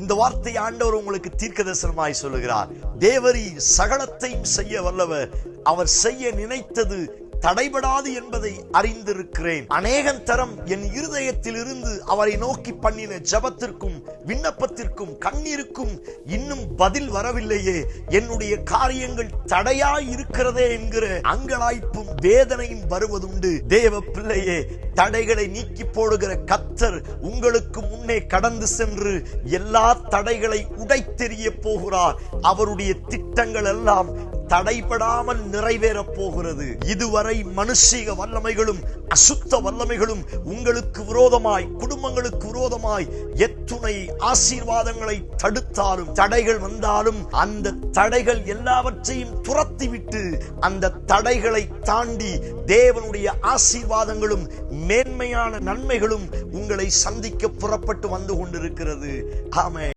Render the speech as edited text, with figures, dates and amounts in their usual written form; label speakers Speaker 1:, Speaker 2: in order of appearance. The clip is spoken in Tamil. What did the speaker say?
Speaker 1: இந்த வார்த்தை ஆண்டவர் உங்களுக்கு தீர்க்கதரிசனமாய் சொல்லுகிறார். தேவரீர் சகலத்தையும் செய்ய வல்லவர். அவர் செய்ய நினைத்தது தடைபடாது என்பதை அறிந்திருக்கிறேன். அநேகம் தரம் என் இருதயத்தில் இருந்து அவரை நோக்கி பண்ணின ஜபத்திற்கும் விண்ணப்பத்திற்கும் கண்ணீருக்கும் இன்னும் பதில் வரவில்லையே, என்னுடைய காரியங்கள் தடையாய் இருக்கிறதே என்கிற அங்கலாய்ப்பும் வேதனையும் வருவதுண்டு. தேவ பிள்ளையே, தடைகளை நீக்கி போடுகிற கர்த்தர் உங்களுக்கு முன்னே கடந்து சென்று எல்லா தடைகளை உடைத்தெறிய போகிறார். அவருடைய திட்டங்கள் எல்லாம் தடைபடாமல் நிறைவேற போகிறது. இதுவரை மனுஷீக வல்லமைகளும் அசுத்த வல்லமைகளும் உங்களுக்கு விரோதமாய், குடும்பங்களுக்கு விரோதமாய் எத்துணை ஆசீர்வாதங்களை தடுத்தாலும், தடைகள் வந்தாலும் அந்த தடைகள் எல்லாவற்றையும் துரத்திவிட்டு அந்த தடைகளை தாண்டி தேவனுடைய ஆசீர்வாதங்களும் மேன்மையான நன்மைகளும் உங்களை சந்திக்க புறப்பட்டு வந்து கொண்டிருக்கிறது. ஆமென்.